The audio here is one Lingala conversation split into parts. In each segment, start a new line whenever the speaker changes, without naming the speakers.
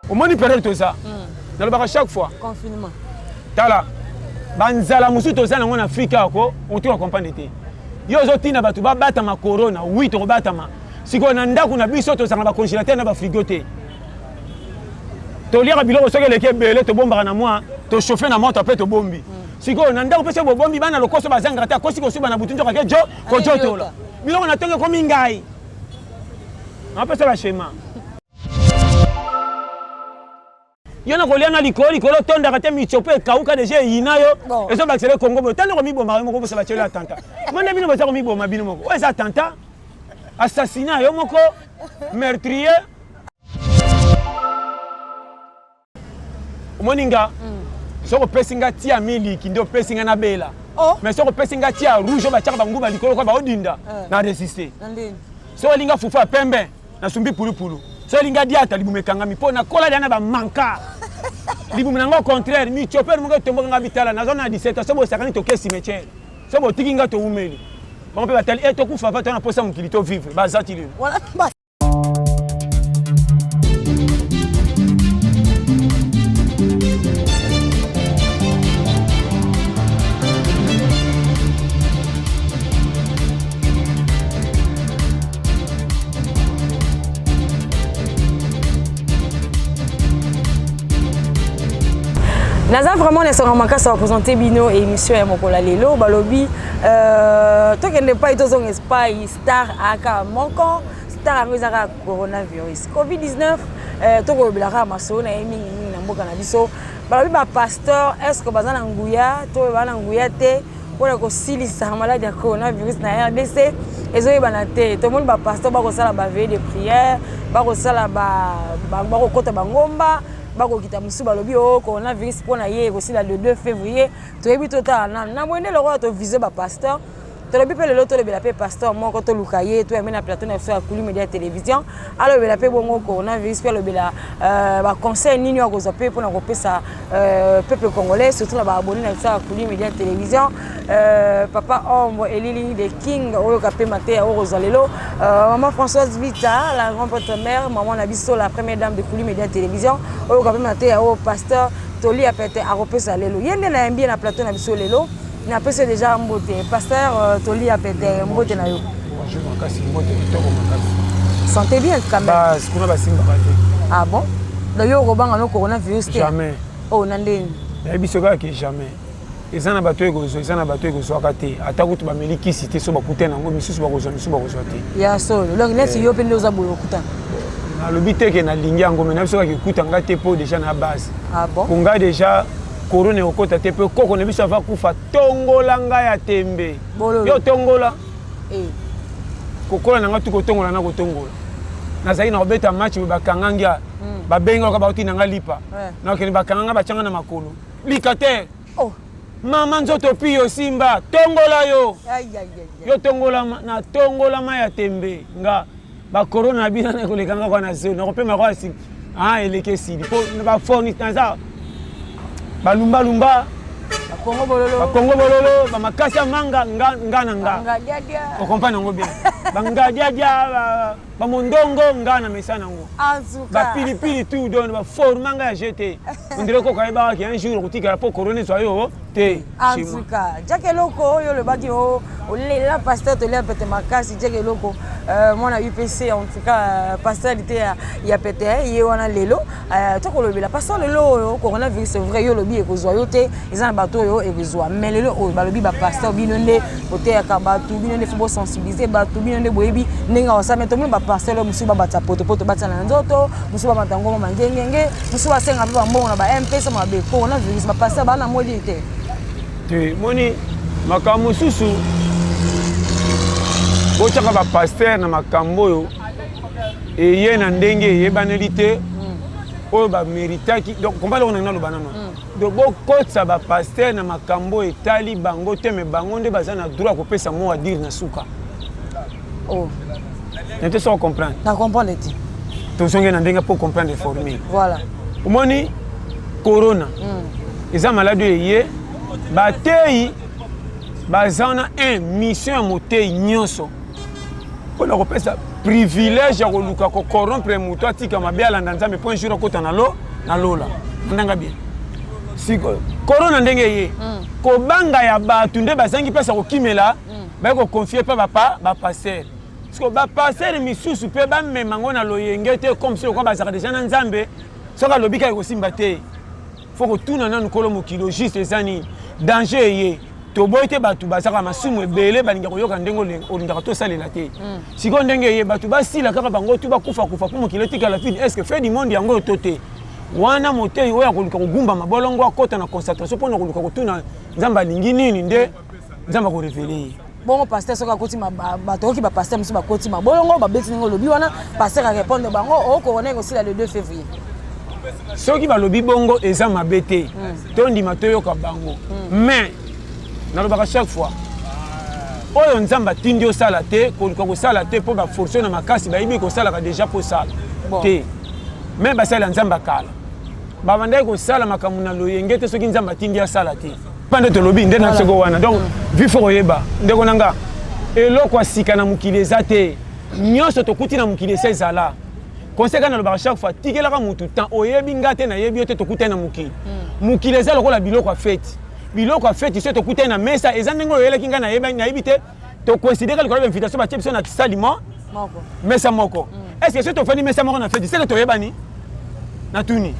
Au moins, il période tout ça. Dans le bar à chaque fois.
Confinement.
Tala. Banzala musu to ça en Afrique on te accompagne été. Yo zotina batu ba batama corona, oui to batama. Siko na ndako na biso to sanga ba congélateur na ba frigo te. To lira biloko soki leke belé to bomba na moi, to chauffer na moto après to bombi. Siko na ndako pese bo bombi bana lokoso bazanga ta kosi ko suba na butunjo ka jo ko joto la. Biloko na tonge ko mingai. On peut ça la schéma. Yana kolia na likoli kolo tonda kate michope kauka deje yinayo ezo bakisele Congo bo tande ko miboma moko bosa bachela atanta mande bino bosa ko miboma bino moko eza atanta assassinat yo moko meurtrier moninga soko pesinga tia mili kindo pesinga na bela mais soko pesinga tia rouge ba chaka banguba likolo ko ba odinda na résister so linga fufa pembe na sumbi pulupulu so linga diata libumekanga mi pona kola dana ba manka libumanga au contraire mi chopper mo tombo nga bitala na zona 17 so bo sakani to kesi métier so bo tikinga to umeli bon pe batel et to kufa fa to na posa mukili to vivre ba zatili voilà.
Naza vraiment ne sera manqué à présenter Bino et émission ya Mokola Lelo balobi toi qui n'est pas été dans espace star aka monko star angezaka coronavirus COVID-19 to ko bilaka maso na mingi na mboka na biso balobi ba pasteur est-ce que bazana nguya to bana nguya te pour ko silisa maladie ya coronavirus na RDC ezoyi bana te to monde ba pasteur ba ko sala ba veille de prière ba ko sala ba ko kota bangomba bako kita musu balobi o coronavirus pona ye aussi le 2 février to yebi tota na mwende le roi to viser ba pasteur to lobi pe le loto le belape pasteur moko to lukaye to amena plateau na sur Kuli Media télévision alors belape bongo coronavirus pe le bela ba conseil nini wa kozape pona ko pesa peuple congolais surtout na ba abonné na sur Kuli Media télévision papa Ombo Elili de King oyo kapé maté o Rosalelo maman Françoise Vita la grande mère maman Nabiso la première dame de Kuli Media télévision oyo kapé maté o pasteur Toli a pété à repesa lelo yende na mbie na plateau na biso lelo na pese déjà mbote pasteur Toli a pété mbote na yo
bonjour makasi mbote kitoko makasi
sentez bien quand même
bah ce qu'on a basimba raté
ah bon d'ailleurs robanga no coronavirus
jamais
oh nandeni
na biso ka que jamais ezana bato egozo ezana bato egozo akate atakutu ba meliki cité so bakute nango misusu bakozwa te
ya so donc nesi yo pende oza boyo kuta
na lobi te ke na lingi yango mais na biso ka kuta ngate po déjà na base
ah bon
kunga déjà corona okota te pe koko ne biso va kufa tongola nga ya tembe yo tongola kokola nanga tu kotongola na kotongola nazali na obeta match ba kangangia ba benga ka ba utina nga lipa na ke ba kanganga ba changa na makolo likate
oh
mama nzoto pio simba tongola yo yo tongola na tongola ma ya tembe nga ba corona bina na kolekanga kwa na zone na kopema kwa si eleke sidi po ba phone tanza balumba lumba
Kongo bololo
ba makasi manga ngana nga o comprendre ngo bien banga dia ba mondongo ngana mesana ngo ba pilipili tout donne ba formanga ya jeté on dirait ko kaiba ki un jour kutika po corona so yo te
en tout cas jake loko yo le baki o la pasteur to le pete makasi jake loko mona UPC en tout cas pasteur était ya pete ye wana lelo to ko lobela pasteur lelo coronavirus vrai yo lobi e ko zo yo te ezana bato yo e besoin mais lelo o balobi ba pasteur binonde ote ya kabatu binonde faut sensibiliser batu binonde boyebi ninga osame to ba pasteur lo musuba bata poto bata na nzoto musuba matango mangengenge musuba senga ba mbongo na ba MP so ma be coronavirus ba pasteur bana modi te
te moni makambo susu bochaka ba pasteur na makambo yo eye na ndenge yebaneli te oyo ba méritaki donc komba on a lo banana donc bokotsa ba pasteur na makambo etali bango te me bango nde baza na droit ko pesa mo à dire na suka
oh
n'était sans comprendre
na comprendre ti
to songe na ndenge pour comprendre les formules
voilà
omoni corona eza malade eye batei bazana un mission ya motei nyonso mpona kopesa privilège ya koluka ko corrompre muto atika mabe alanda nzambe po un jour akota na lola ndanga bien siko corona ndenge ye ko banga ya batu nde bazangi pesa ko kimela ba ko confier pa ba passer siko ba passer misusu pe ba memango na loyenge te comme si ko bazaka déjà na nzambe soka lobika ko simba te faut que tout nana nkolo mokilo juste ezani danger ye to boyete batu bazaka masumu ebele balinga koyoka ndengo olingaka to salela te siko ndenge ye batu basila kaka bango tu bakufa kufa pour mokilo tika la fin est-ce que fait du monde yango to te wana motei oyo akoluka kogumba mabolongo akota na concentration mpona koluka kotuna nzambe alingi nini nde nzambe akorevele ye
bongo pasteur soki akoti bato oki bapaster mosusu bakoti mabolongo babeti ndenge olobi wana pasteur arépondre bango okorona ekosila le 2 février
soki balobi bongo eza mabe te tondima toyoka bango mais nalobaka chaque fois oyo nzambe atindi osala te koluka kosala te mpo baforce na makasi bayebi kosalaka déjà mpo osala te mais basala nzambe akala babandaki kosala makambo na loyenge te soki nzambe atindi asala te pande tolobi nde na soko wana donc vi fo koyeba ndeko na nga eloko asika na mokili eza te nyonso tokuti na mokili esa ezala conseil kana lobaka chaque fois tikelaka mutu temps oyebi nga te nayebi yo te tokutani na mokili mokili eza lokola biloko ya feti so tokutani na mesa eza ndenge oyelaki nga nayebi te toconsidere likolo bainvitation batie biso na salimo mesa moko est ce que so tofandi mesa moko na feti seke toyebani na tuni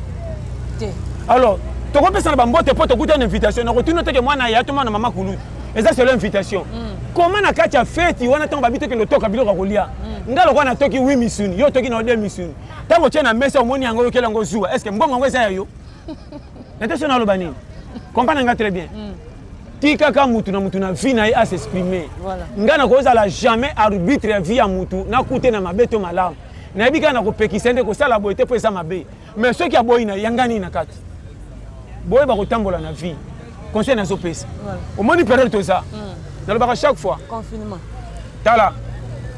alors tokopesana bambote mpo tokutani na invitation nakotuni teke mwana ya to mwana mama kulu eza selo invitation koma na kati ya feti wana ntango babi teke lotoka biloko ya kolia nga lokola natoki 8 misuni yo toki na 2 misuni ntango tie na mesa omoni yango oyokela yango zuwa est ce que mbongo yango eza ya yo nete so naloba nini comprendre nga très bien tikaka mutu na vie na ye a s'exprimer nga nakozala jamais arbitre ya vie ya mutu nakute na mabe to malamu nayebi kaka nakopekisa nde kosala boye te mpo eza mabe mais soki aboyi na yanga nini na kati boye bakotambola na vie conseil nazopesa omoni période toza nalobaka chaque fois
confinement
tala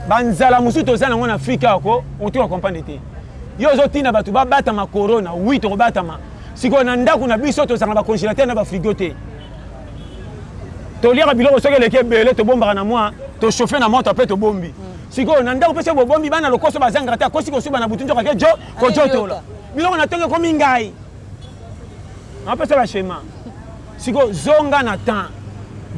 banzala mosusu toza nango na afrika ako otoka comprendre te yo ozotinda bato babatama corona wi tokobatama sikoyo na ndako na biso tozanga bacongélateur na bafrigo te toliaka biloko soki eleki ebele tobombaka na mwa tochauffe na moto mpe tobombi sikoyo na ndako mpesi bobombi bana lokoso bazangaka te akosi kosuba na butu njokake kojotola biloko na tongo ekomi ngai apesa bashema sikoyo zonga na temps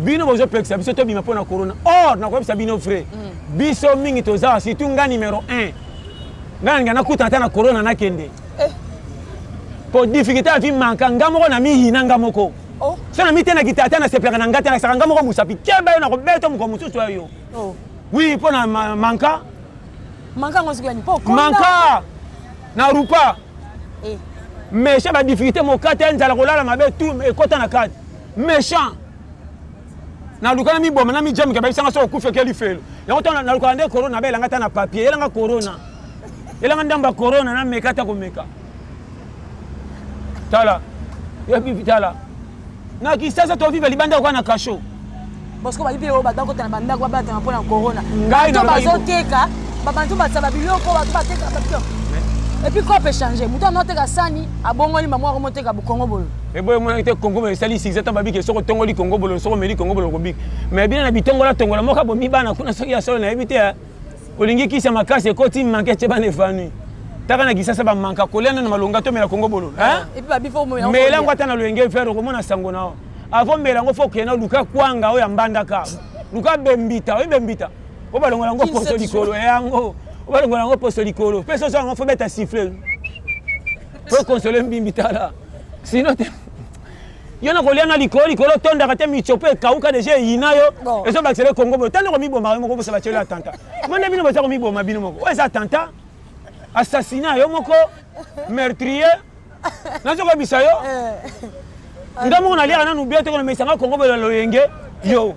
bino bozopekisa biso tobima mpo na corona or nakoyebisa bino vrai biso mingi tozala surtout nga numéro 1 nga nalinga nakutana ata na corona nakende po difficulté ya vie manka nga moko na mihina nga moko so na mitena kita ata naseplaka na nga te nakisaka nga moko mosapi tieba yo nakobeta moko mosusu oyo oui mpo na manka na rupa méchant badifficulté mokate nzala kolala mabe tu ekota na kati méchant naluka na miboma na mijamika babisanga so okufa ekeli felo yango to naluka nde corona belanga ta na papier elanga corona elanga ndamba corona na meka ta komeka tala yebi tala na kisasa to vive libanda kwa na kasho
parce que ba bibi o badako ta na banda kwa bata mpona corona
ngai na
bazoteka babantu basaba biloko bato bateka babio et puis quoi peut changer muto noteka sani abongoli maman ko moteka bukongo bolo
et boy mo te kongo me sali 6 ans babi ke soko tongoli kongo bolo soko meli kongo bolo ko bik mais bien na bitongola tongola moka bo mi bana kuna soki ya solo na ebite olingi kisa makasi ekoti manke che bana efanu taka na kisasa ba manka kolena na malonga to mela kongo bolo hein
et puis babi fo mo
mela ngwata na loenge faire ko mona sango nao avant mela ngo fo kena luka kwanga o ya mbanda ka luka bembita o bembita o balongola ngo poso likolo yango o balongola ngo poso likolo peso so ngo fo beta siffler pour consoler mbimbita là sinon yo na kolia na likolo tondaka te michope kauka deja yina yo ezo bakisele kongo bo tando ko miboma moko bo sa bachela tanta monde bino boza ko miboma bino moko o eza tanta assassinat yo moko meurtrier nazo ko bisa yo ndamo na lia na nubia te ko mesanga kongo bo lo yenge yo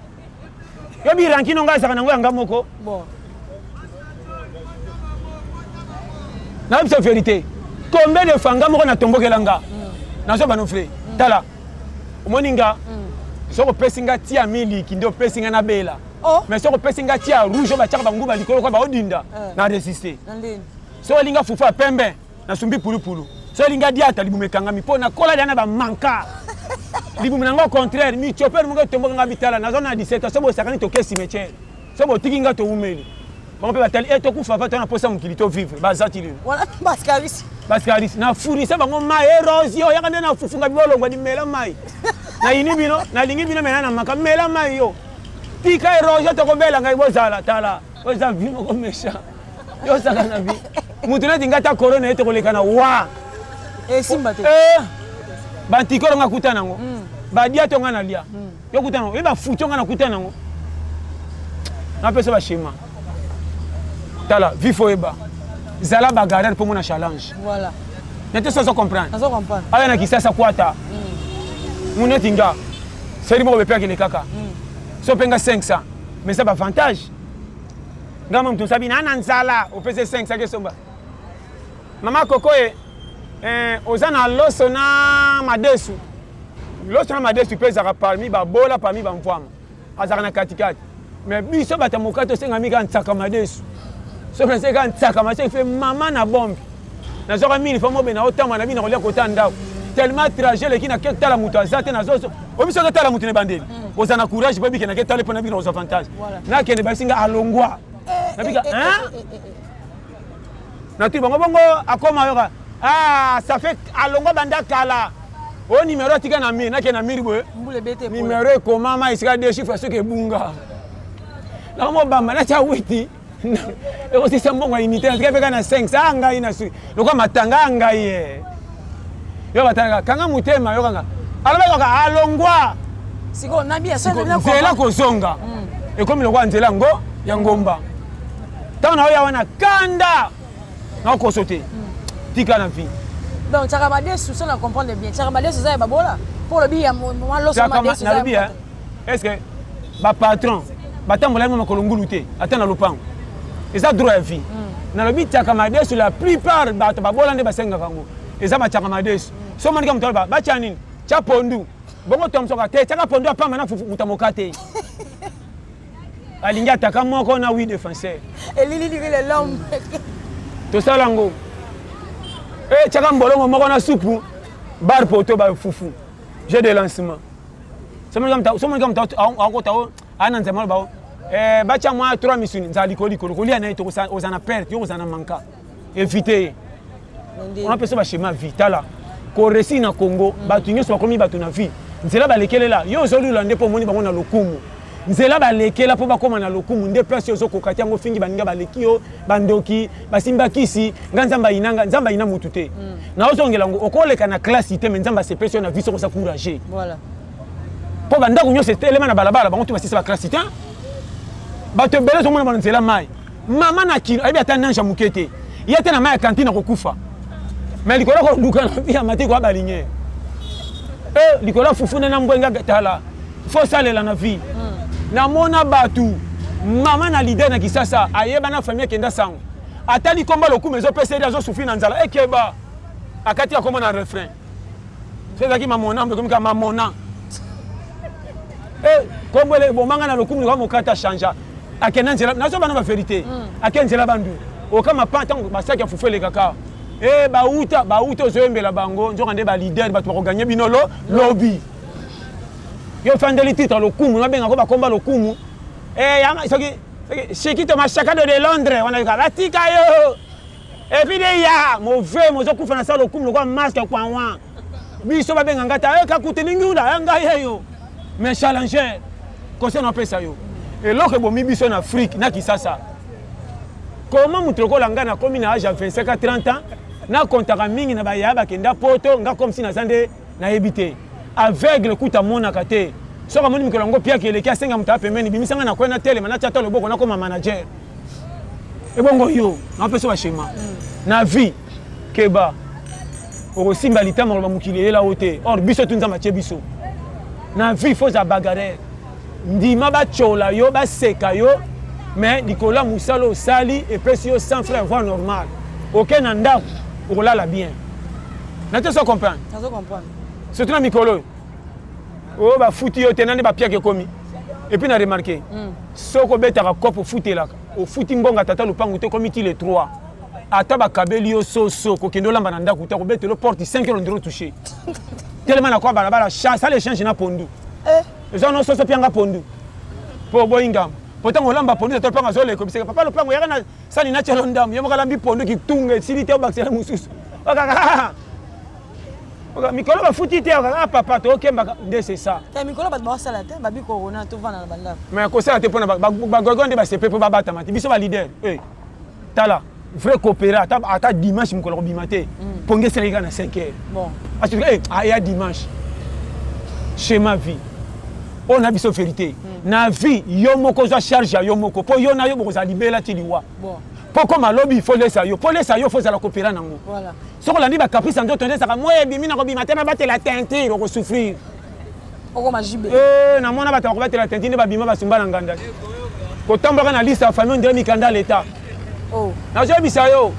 biranki no ngasa kana ngwa moko bon na bisa vérité combien de fanga moko na tombokelanga nazo bano frère tala omoninga soko pesinga tia miliki ndio pesinga na bela mais soko pesinga tia rouge ba chaka banguba likolo kwa ba odinda na résister so linga fufa pembe na sumbi pulupulu so linga diata libumekanga mipona kola dana ba manka libumanga au contraire mi chopper munga tomboka ngabitala na zona 17 so bo sakani to kesi métier so bo tikinga to umeli bango mpe batali e tokufa va tona mposa mokili tovivre bazati lelo
Voilà, Bascaris.
bascaris na fournise bango mai erosi oyo yaka nde na fufunga bibolongwa nimela mai nayini bino nalingi bino mena na maka mela mai yo tika erosi tokobela ngai bozala tala oza vi moko méchant yosaka na vi mutu neti nga ta korona ye tokoleka na wa
Simba te.
bantikoro nga kuta nango badia to nga na lia yo kuta nango ye bafuti nga na kuta nango napesa bashema tala vifo eba zala bagarere mpo mona challenge
Voilà.
nete soso comprendre
Nazo comprendre.
aya na kisasa kwata muneti nga seri moko bepe akende kaka so mpenga 500 mais ça bavantage ngama mtu sabi nana nzala opese 500 kesomba mama koko oza na loso na madesu mpe ezaka parmi babola parmi bamvwama azaka na katikati mais biso bata mokati osengami kaka ntsaka madesu so pense kaka ntsaka madesu efe mama na bombe nazoka mini fo mobena otamba na bino kolia kota ndako tellement trajet leki na ke tala moto aza te nazoso obiso ke tala moto na bandeli oza na courage mpo bikena ke tala mpo na bino oza avantage nakende basinga alongwa nabika natui bango bongo akoma yoka ça fait alongwa banda kala o numéro atika na mire nakende na mire boye numéro ekomama esika de chiffre soki ebunga nakomo bamba natia witi ekosisa mbongo ya unité natika peka na 5 sa ngai na sui lokwa matanga ngai ye yo batanga kanga mutema yo kanga alobaka yoka alongwa
siko nabia
nzela kozonga ekomi lokwa nzela ngo ya ngomba ntango na oyo wana kanda nakokoso te tika na vie
donc Tchakamadesu ça on comprend bien Tchakamadesu ça babola pour le bien moi loso Madesu
na bien est-ce que ba patron batambola mo makolongulu te ata na lopango eza droit ya vie na lobi Tchakamadesu la plupart bato babola nde basenga kango eza ba Tchakamadesu so manika mutalo ba cha nini cha pondu bongo tomsoka te chaka pondu apamba na mutamoka te alingi ataka moko na 8 défenseur
elili le l'homme
to salango chaka mbolongo moko na supu bar poto ba fufu j'ai de lancement somo ngam ta akota o ana nzema ba ba cha moi 3 misuni nzali kolia na to ozana perte yo ozana manka éviter on appelle ça ba schéma vital ko récit na Congo batu nyoso bakomi batu na vie nzela balekelela yo ozolula nde po moni bango na lokumu nzela balekela po bakoma na lokumu nde place ozo kokati yango fingi baninga baleki yo bandoki basimbakisi nga nzamba inanga nzamba ina mutu te na ozongela ngo okoleka na classe te mais nzamba sepesio na viso ko sa courager
voilà
po banda kunyo se telema na balabala bango tu basisa ba classe te bato bele zo mona ba nzela mai mama na kilo abi ata nanja mukete yete na mai kantine kokufa mais likolo ko luka na via matiko abalinye likolo fufuna na mbwenga tala faut salela na vie na mona batu mama na leader na kisasa ayeba na famille kenda sango atali komba lokumu ezo peseri azo souffrir na nzala ekeba akati ya komona refrain c'est qui mamona mbe komika mamona kombele bomanga na lokumu ko mokata chanja akena nzela nazo bana ba vérité akenjela bandu okama pa tango basaki afufele kaka bauta ozoyembela bango nzoka nde ba leader bato bakoganye bino lobby yo fandeli titre lokumu nabenga ko bakomba lokumu yanga soki Shekito machakado de Londres on a batika yo et puis ya mauvais mozo kufa na sala lokumu lokwa masque kwa wa biso babenga ngata kakuti ningiula yanga yeyo mais challenger conseil na pesa yo et loke bomi biso na Afrique na kisasa comment mutroko langa na komi na âge à 25 à 30 ans na kontaka mingi na bayaba kenda poto nga comme si na zande na ebité aveugle kuta mona kate soka moni mikolo ngo pia keleki asenga muta pembeni bimisanga na kwena tele mana tata loboko na koma manager e bongo yo na peso ba schéma na vie keba o simba litama lo mukili la ote or biso tunza mache biso na vie faut za bagarre ndima ba chola yo ba seka yo mais Nicolas Moussalo sali et précieux sans frère voix normal aucun ndako o la bien na te so comprendre
ça se comprendre
surtout na mikolo o ba futi yo tenande ba piake komi et puis na remarqué soko betaka kopo futela o futi mbonga tata lupangu te komi ti le 3 ata ba kabeli yo soso ko kendo lamba na ndako ta ko betelo porte 5 kilo ndiro toucher tellement na kwa bala bala chasse les change na pondu ça no soso pianga pondu po boinga Pourtant, on l'a pondu, tu as le comme c'est papa le plan, il y a un sali naturel ndam, il y a un pondu qui tunge, si tu as baxé la moussous. Mikolo va foutu te papa to kemba c'est ça.
Ta mikolo ba ba sala te ba bi corona to vana na banda.
Mais ko sala te pona ba gogonde ba sepe ba bata mati biso ba leader. Eh. Tala, vrai coopérer ata dimanche mikolo bimate. Ponge Sénégal na 5 heures.
Bon.
Parce que il y a dimanche. Chez ma vie. On a biso vérité. Na vie yo moko za charge yo moko po yo na yo boko za libela ti liwa.
Bon.
Pourquoi malobi il faut laisser yo pour laisser yo faut la coopérer nango.
Voilà.
Ce qu'on a dit ba caprice en d'autres ça moi bimi na ko bimate na batela teinture ko souffrir.
Oko majibe.
Na mona batela ko batela teinture ba bima ba sumba na nganda. Ko tamboka na liste ya famille on dirait mikanda l'état.
Oh.
Na jo bisa yo.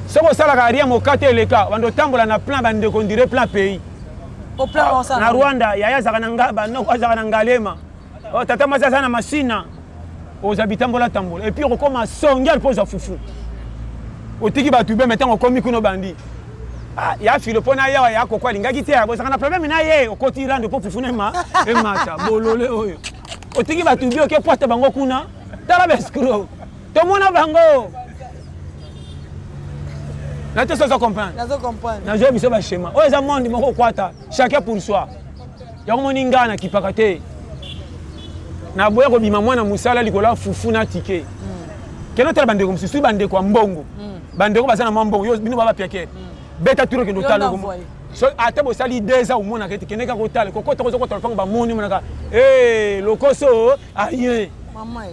Ce ko sala ka ria mo kate leka bando tambola na plan bande ko dirait plan pays.
Au plan ça.
Na Rwanda yaya zaka na ngaba no zaka na ngalema. Oh tata maza sana machine. Aux habitants de la tambola et puis on commence à songer pose à foufou au tiki batube maintenant on komi kuno bandi ah ya filopona ya kokwa lingaki te ya bosana problème na ye o koti rando po foufou nema e mata bolole oyo au tiki batube o ke porte bango kuna tala beskro to mona bango na te ça comprendre na je biso ba schéma o eza monde moko kwata chacun pour soi ya ko moninga na kipakate na boya ko bima mwana musala likola fufu na tike keno tala bande ko msusu bande ko mbongo bande ko basana mbongo yo bino baba piake beta turo ke no tala ko so ate bo sali deza umona ke keneka ko tala ko kota ko zo ko tala ba moni monaka lokoso aye
mama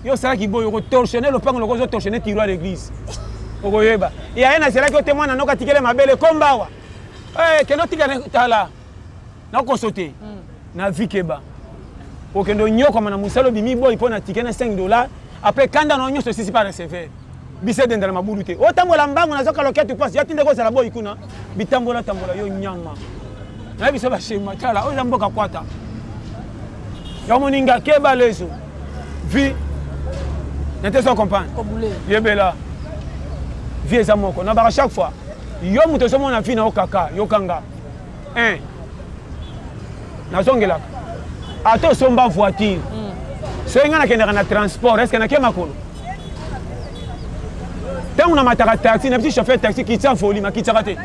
yo sala ki boyo ko torsionner le pango lokoso torsionner tiroir l'église oko yeba ya ena sala ko témoin na ka tikele mabele kombawa keno tikana tala na ko sauter na vikeba okendo nyoko mana musalo bimi boy pona ticket na $5 après kanda no nyoso sisi pa recevoir bise dendala mabulu te otambola mbango na zoka loketu passe ya tinde ko sala boy kuna bitambola tambola yo nyama na biso ba shema tala o zamboka kwata ya moninga keba leso vi n'était pas comprendre yebela vie eza moko na ba chaque fois yo muto somo na vie na okaka yo kanga na zongela ato somba voiture so ngana kendaka na transport est-ce que na kemakolo tangu na mataka taxi na petit chauffeur taxi qui tient folie ma qui tient raté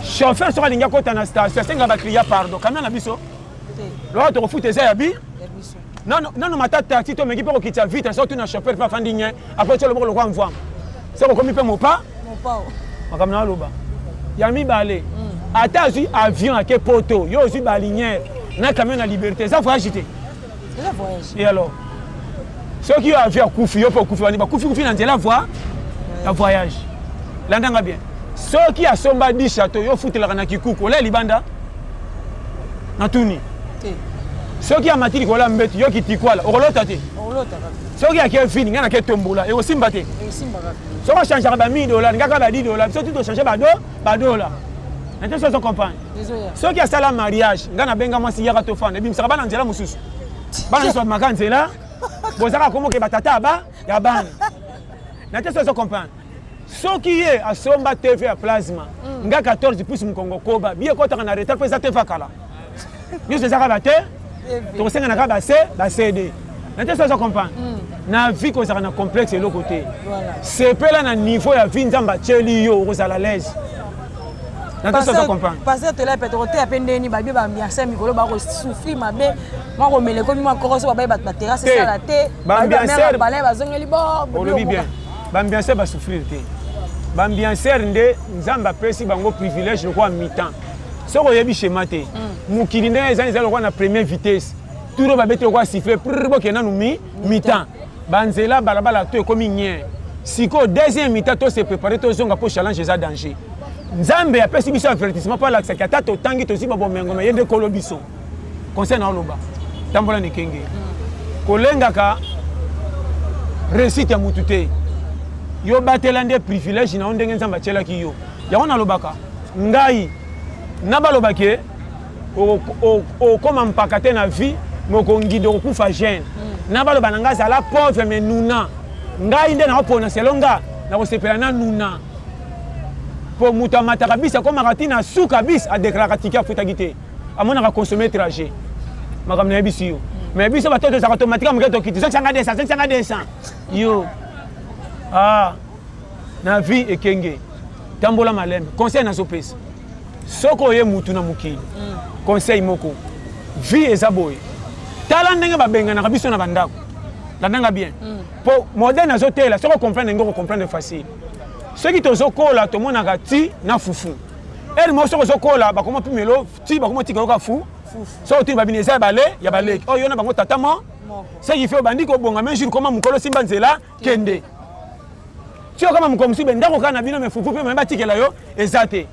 chauffeur so alinga kota na station senga ba client pardon kamena na biso lo to foot eza ya bi non mata taxi to mengi poko kitcha vite so tu na chauffeur pa fandinye après to le boko kwa mvwa so ko komi pe mopa makamna loba ya mi balé ata zu avion ake poto yo zu balinière na camion na liberté ça faut agiter
ça voyage
et alors ceux qui ont vu kufi yo pour kufi ba kufi na la voie la voyage landanga bien ceux qui a somba di château yo foutela na kikuku la libanda na tuni ceux qui a matili ko la mbeti yo kitikwala okolota te ceux qui a ke fini ngana ke tombola et aussi mbate so ko changer ba $1000 ngaka ba $10 so tu to changer ba $2 maintenant ça se comprend ceux qui a ça la mariage ngana benga mwasi yaka to fana bimsaka bana nzela mususu bana so makanzela bozaka komo ke batata ba ya bana maintenant ça se comprend ceux qui est à somba TV à plasma nga 14 pouces mkongo koba bien ko taka na retard pesa te fakala yo c'est ça ba te to senga na ka ba CD maintenant ça se comprend na vie ko ça na complexe de l'autre côté c'est peu là na niveau ya vie nzamba tcheli yo ko la l'aise.
Parce que là peut-être à peine ni ba bien ambiance mikolo ba ko souffrir mabe moi ko mele ko mi ma koroso ba ba terrasse ça la té
ba ambiance
ba la ba zongeli bo
le bien ba ambiance ba souffrir té ba ambiance nde nzamba pesi bango privilège le quoi mi-temps so ko yebi schéma té mukili nde ezali le quoi na première vitesse tout ba bete ko siffler pour que na nu mi-temps banzela balabala to ko mi nyen siko deuxième mi-temps to se préparer to zonga pour challenge za danger Nzambe apesi biso avertissement pour la sakata to tangi to siba bomengo na yende kolo biso conseil na loba tambola ni kenge kolenga ka réussite ya mutute yo batela nde privilège na ndenge Nzamba tshela ki yo ya wana lobaka ngai na baloba ke o koma mpakate na vie moko ngido kufa jeune na baloba nanga zala pauvre mais nuna ngai nde na opona selonga na ko sepela na nuna pour muta mataka bis comme maratina souka bis a déclaré tika futa gité amona ka consommer trajet makam na bisi yo mais biso bato tozaka automatiquement moke tokiti 500 yo na vie ekenge tambola malembe conseil nazopesa soko oye mutu na mokili conseil moko vie eza boye tala ndenge babenganaka biso na bandako landanga bien po moderne azotela soko comprendre ndenge comprendre facile soki tozokola tomonaka ti na fufu eri mo soko zokola bakoma pimelo ti bakoma tika yoka fu soko ti babini eza ya baleki oyo na bango tatama ce qui fait bandi ko bonga même jour comment mukolo simba nzela kende tio kama mukomsi bendako kana bino me fufu pe me batikela yo ezate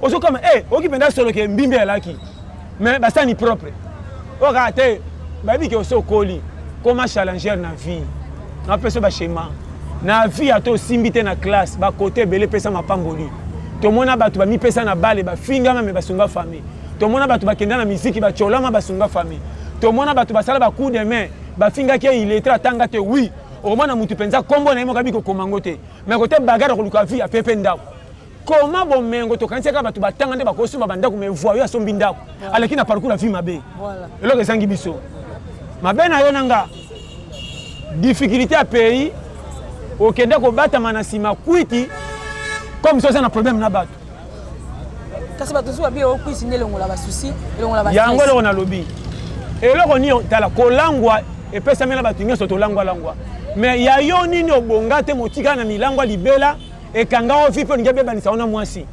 ozo comme oki penda solo ke mbimbe alaki mais basani propre oka te babi ke oso koli comment challenger na vie na peso ba schéma na vie ato simbite na classe ba côté belé pesa mapamboli to mona batu ba mi pesa na bale ba finga me basunga famille to mona batu ba kenda na musique ba cholama basunga famille to mona batu ba sala ba coup de main ba finga ke il est tanga te oui au moins na mutu penza kombo na imoka biko komango te mais côté bagarre ko luka vie a pepe ndako comment bon mengo to kanisa ka batu batanga nde bakosuma bandako me voyo asombi ndako alaki na parcours la vie mabe voilà eloko esangi biso mabe na yo nanga difficulté à pays okende ko bata manasima kwiti comme ça na problème na bato
kasi bato zo bi o kwisi nelongo la ba souci elongo la ba
yango eloko na lobi eloko ni tala kolangwa epesa mena bato nyonso tolangwa mais ya yo nini obonga te motika na milangwa libela ekanga ofi pe ngibe banisa ona mwasi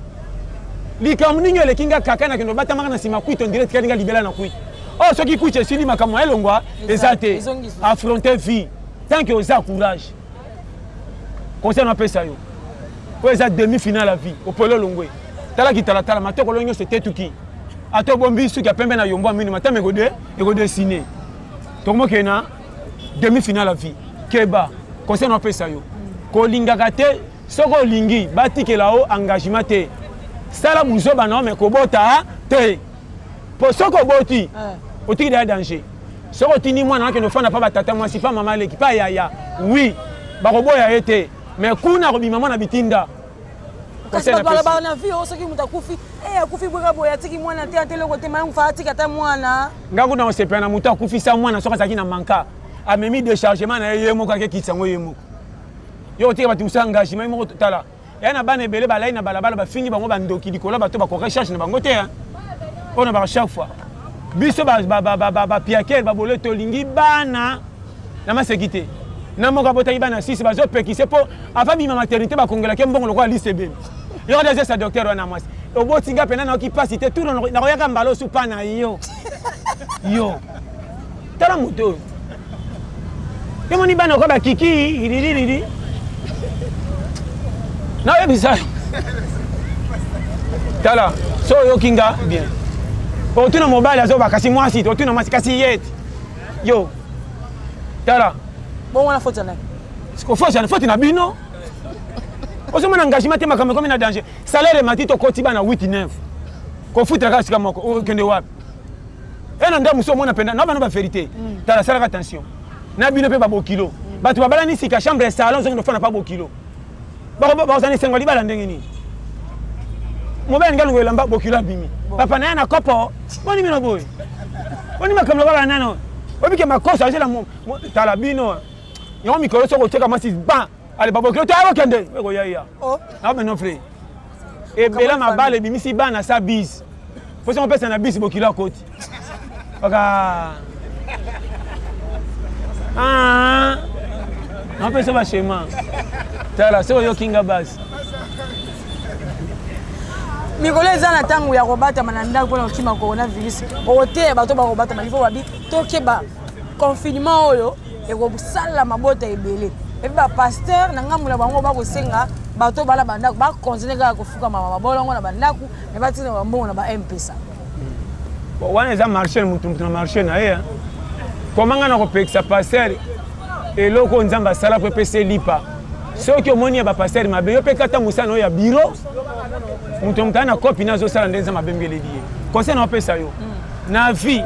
likambo nini elekinga kaka na kendo bata maka na sima kwito direct kalinga libela na kwito oh soki kuche sili makamwa elongwa ezate affronter vie tant que oza courage conseil na pesa yo po eza demi-finale la vie opolo longwe tala kitala matoko lonyo c'était tuki ato bombi suki apembe na yombo amini matame ego dessiner tomo kena demi-finale la vie keba conseil na pesa yo ko lingaka te soko lingi batikela o engagement te sala buzo bana me ko bota te po soko boti otiki da danger soko tini mwana ke no fana pa batata mwasi pa mama leki pa yaya oui bakoboya ete mais kuna ko bimama na bitinda
kasi ba na vie o soki mutakufi akufi bweka boya tiki mwana te atele ko te mangu fa tika ta mwana
ngangu na osepe na muta kufi sa mwana soka saki na manka amemi déchargement na yemo ka ke kitsango yemo yo tika batu sa engagement mo tala yana bana ebele balai na balabala ba fingi bango bandoki dikola bato ba ko recherche na bango te on a ba chaque fois biso ba piakel ba boleto lingi bana na masekite na moka bota ibana sisi bazo pekise po avant mi maternité ba kongola ke mbongo lokwa lycée ben yo déjà sa docteur wana mwasi obotinga pena na okipacité tout na koyaka mbalo su pana yo tala moto yemoni bana ko ba kiki iriri na ebisa tala so yo kinga bien po tuna mobile azo ba kasi mwasi to tuna mwasi kasi yeti yo tala
bon wana faute na
siko faute na bino oso mona engagement te makambo comme na danger salaire matito kotiba na 8-9 ko futa kasi kama ko kende wapi ena ndamu so mona penda na bana ba vérité tala sala attention na bino pe ba bokilo batu babala ni sika chambre salon zo ndofana pa bokilo ba osani sengo libala ndenge ni mobile ngalu elamba bokilo abimi papa na yana kopo boni mino boy boni makambo bala nano obike makosa azela tala bino yo mikolo soko teka masi ba ale babokilo to awokende weko yaya na be non frère e bela mabale bimisi ba na sa bis faut on pesa na bis bokilo akoti oka na pesa ba shema tala so yo kinga bas
mikolo eza na ntango ya kobata mananda mpona kokima coronavirus ote bato bakobata malifo babi tokeba confinement oyo ekosala mabota ebele epi bapaster na ngambu na bango bakosenga bato bala bandako bakontinue kaka kofuka mabolongo na bandako me batina bambongo na ba-mpesa
wana eza marché mutu na marché na ye komanga na kopekisa paster eloko nzambe asala po epesa elipa soki omoni ya bapaster mabe yo mpe kata mosala oyo ya biro mutu mutala na kopi na azosala nde nzambe abembeleli ye conseil na opesa yo na vie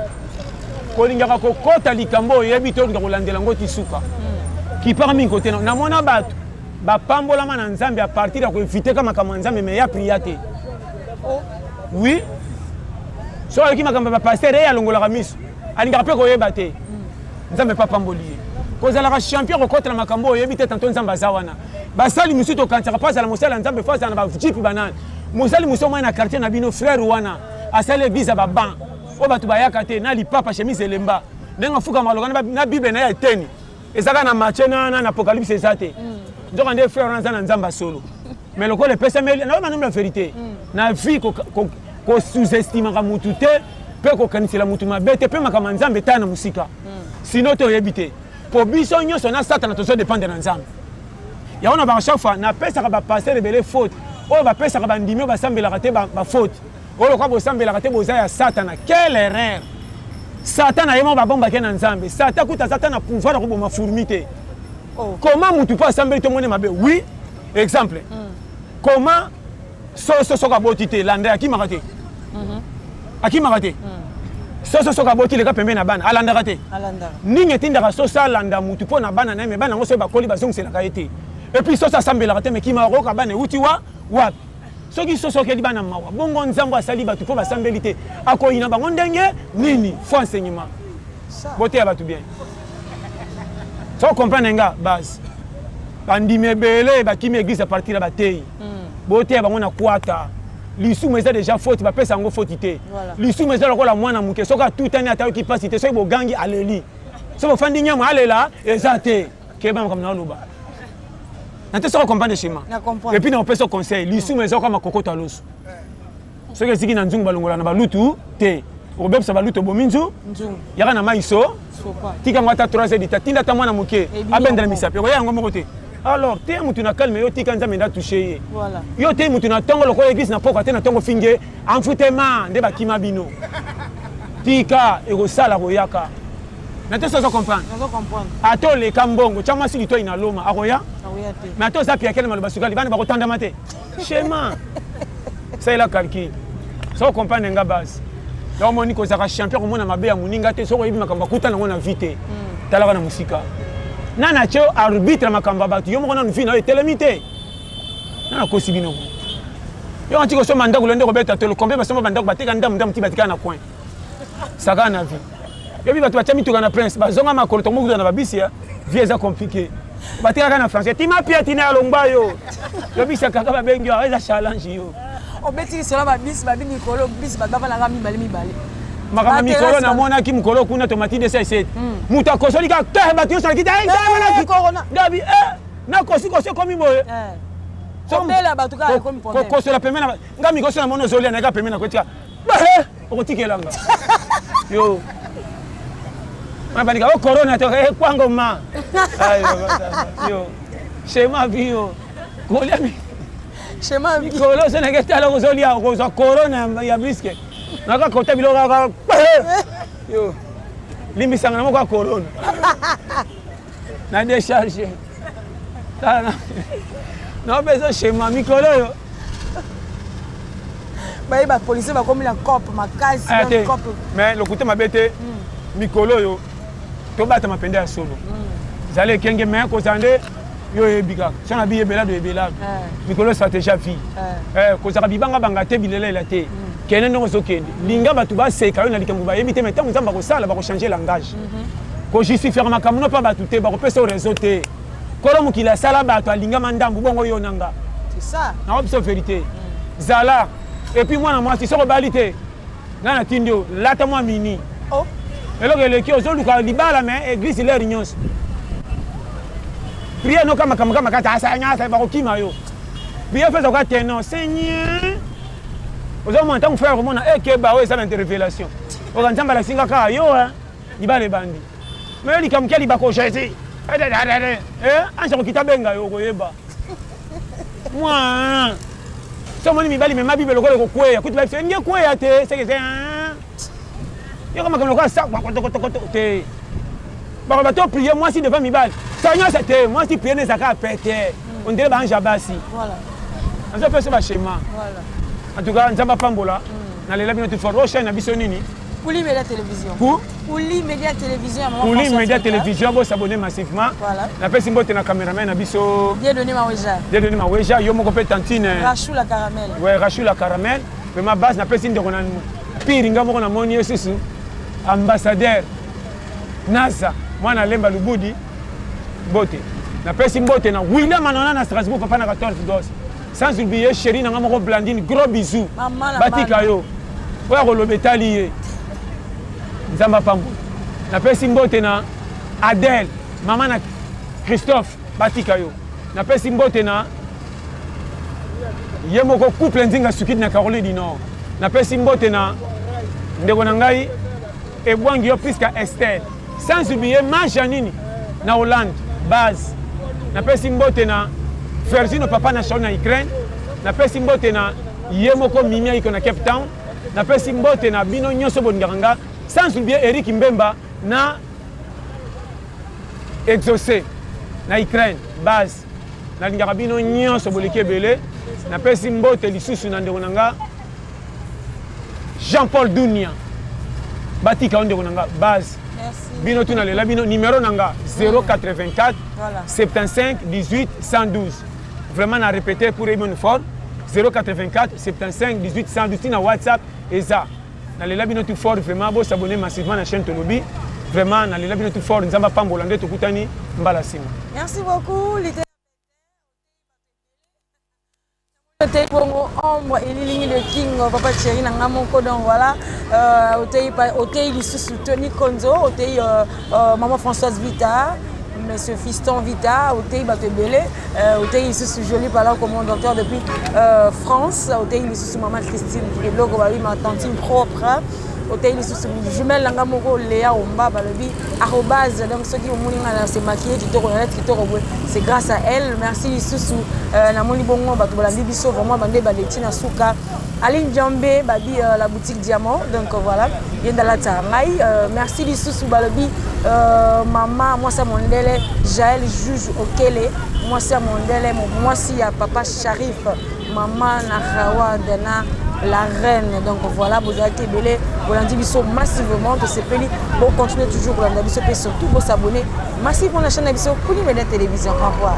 kolingaka kokota likambo oyebi te olinga kolandela yango ti suka kipaka mingi kote namona bato bapambolama na nzambe a partir ya koevite ka makambo ya nzambe me ya priya te oui so aleki makambo ya bapaster ye alongolaka miso alingaka mpe koyeba te nzambe pa pamboli ye kozalaka champion kokotela makambo oyebi te tanto nzambe aza wana basali mosusu tokanisaka mpo azala mosala nzambe fo azala na bajipe banani mosali mosusu omoi na quartier na bino frère wana asali église ya baban oyo bato bayaka te na lipapa chemise elemba ndenge afuka maloka na bible na ye eteni ezaka na matie na apocalypse eza te nzoka nde frère wana aza na nzambe asolo mais lokola epesameli naoyeba nombe la vérité na vie kosous-estimaka mutu te mpe kokanisela mutu mabe te mpe makambo ya nzambe etala na mosika sino te oyebi te po biso nyonso na satana tozodépendre na nzambe yango na bango chaque fois napesaka bapaster ebele faute oyo bapesaka bandimi oyo basambelaka te bafaute oyo lokola bosambelaka te boza ya satana quelle erreur satana ye moko babombaki na nzambe satan kuta aza ta na pouvoir ya koboma fourmi te comment mutu mpo asambeli te mone mabe oui exemple comment soso soki aboti te landa akimaka te akimaka te soso soki aboti leka pembe na bana alandaka te ndenge etindaka soso alanda mutu mpo na bana na ye me bana yango soki bakoli bazongiselaka ye te epuis soso asambelaka te me kimaka koyoka bana euti wapi soki soso okeli bana mawa bongo nzambe asali bato mpo basambeli te akoyina bango ndenge nini fo enseignement boteya bato bien so comprendre nga base bandimi ebele bakimi église à partir ya bateyi boteya bango na kwata lisumu eza déjà faute bapesa yango faute te lisumu eza lokola mwana moke soki atutani atayoki mpasi te soki bogangi aleli soki bofandi nyamo alela eza te keba makambo na oloba na te soko comprendre schéma et puis na opesa conseil lisumu eza kama kokota loso soki eziki na nzungu balongola na balutu te okobebisa balutu obomi nzu yaka na mai so tika ngo ata 3 heures dita tinda ata mwana moke abendela misapi okoya yango moko te alors te mutu na calme yo tika nzambe nda touché ye yo te mutu na tongo lokola église na poko te na tongo finge enfutema nde bakima bino tika ekosala koyaka na te sozo comprendre ato leka mbongo tia mwasi litoi na loma akoya mais ato oza piakele maloba sukali bana bakotandama te schéma saela calcul so comprendre nga base donc moni kozaka champion komona mabe ya moninga te soko yebi makambo akuta nango na vie te talaka na musika nana tio arbitre makambo ya bato yo moko nanu vi na yo etelemi te nana kosi bino yo anti kosomba ndako lende kobeta tolo kombe basomba bandako bateka ndamu ti batika na coin saka na vie yobi bato batia mituka na prince bazonga makolo tomokuta na babisi ya vie eza compliqué batekaka na français tima pia tina ya longba yo yobisa kaka babengi yo eza challenge yo
obetiki solo babisi babi mikolo bisi bato bafanaka mibale
makambo mikolo namonaki mokolo kuna tomati de sesete moto akosoli kaka te bato nyonso nakita ngabi nakosi ekomi boye kosola pembe na nga mikoso na mona ozolia nayeka pembe na kotika okotikelanga yo bandika o corona to kwango ma yo shema bio kolia
shema
mikolo se naketala kozolia kozwa corona ya briske naka kota bilo kaka yo limbisanga na moko ya corona na décharge na bezo shema mikolo yo
baye ba police bakomi na cope makasi na cope
mais lokuta mabete mikolo yo tobata mapende ya solo zale kenge me kozande yo ebika sana biye belado ebelado mikolo stratégie vie kozaka bibanga banga te bilelela te kene ndongo sokende linga batu baseka yo na likambo bayebi te mais ntango nzambe akosala bakochanger langage kojustifiaka makambo no mpa batu te bakopesa réseau te kolo mokili asala bato alingama ndambu bongo yo nanga nakobiso vérité zala et puis mwana mwasi soko bali te nga na tindi yo lata mwa mini eloko eleki ozoluka libala me église lere nyonso priere noka makambo kati asanyasa bakokima yo priere feza koka teno seigneur ozomona ntango frère komona ekeba oyo eza na interrévélation oka nzambe alasinga kaka yo libala ebandi me yo likambo kia libako jésus ansa kokita benga yo koyeba mwa somoni mibali mema bible lokola ekokweya kuti babiso nge kweya te sekese yoko makambo lokola sa kotokotokoto te bako bato prier mwasi devant mibali sa nyonso te mwasi prier nezaka apete ondele baanja basi azopesa bashema en tout cas nzambe apambola nalela bino tout fort ochaine na biso nini
Kouli Média Télévision. Kouli Média Télévision.
Kouli Média Télévision, vous s'abonnez massivement.
Voilà.
La personne qui est na caméraman, abisso.
Dieudonné Maweja.
Dieudonné Maweja, yo moko pe tantine.
Rachou la caramel.
Ouais, Rachou la caramel. Mais ma base na personne de konan. Piringa moko na moni yesusu. Ambassadeur NASA. mwana Lemba Lubudi mbote napesi mbote na William Manona na Strasbourg papa na 14 dos sans oublier chérie na ngamoko Blandine gros bisous batika yo oya kolobetali ye nzamba pambo napesi mbote na Adèle mama na Christophe batika yo napesi mbote na ye moko couple nzinga sukidi na Caroline du Nord napesi mbote na ndeko na ngai ebwangi yo puisque Estelle sans oublier Majanini na Hollande base napesi mbote na Versino papa na Sharon na Ukraine napesi mbote na ye moko Mimia iko na Cape Town napesi mbote na bino nyonso bonganga sans oublier Eric Mbemba na Exaucé na Ukraine base na lingaka bino nyonso boliki ebele napesi mbote lisusu na ndeko nanga Jean-Paul Dunia batika ndeko nanga base bino tuna lela bino numéro nanga 084 75 18 112 vraiment na répéter pour une fois 084 75 18 112 na WhatsApp eza na lela bino tout fort vraiment bo s'abonner massivement na chaîne Tolobi vraiment na lela bino tout fort nzamba pambola nde tokutani mbala sima. Merci beaucoup
Otei Bongo Ombre et Lilingi le King, Papa Chéri Nangamoko, donc voilà. Otei Lisusu Tony Konzo, Otei Maman Françoise Vita, Monsieur Fiston Vita, Otei Batebele, Otei Lisusu Jolie par là comme docteur depuis France, Otei Lisusu Maman Christine, qui est le logo, ma tantine propre. Otei Lisusu jumelle Nangamoko, Léa Omba, Balobi, arrobase, donc ceux qui ont moulin à se maquiller, c'est grâce à elle. Merci Lisusu. Na moni bongo bato balandi biso vraiment bande baleti na suka Aline Djambé babi la boutique Diamant donc voilà yenda la tarai merci Lisusu balobi maman moi ça mondele Jaël Juge Okele moi ça mondele moi si ya papa Sharif maman na Hawa Dana la reine donc voilà vous avez été belé bolandi biso massivement de ces pays bon continuez toujours bolandi biso et surtout vous s'abonner massivement à la chaîne biso Koulibaly télévision au revoir.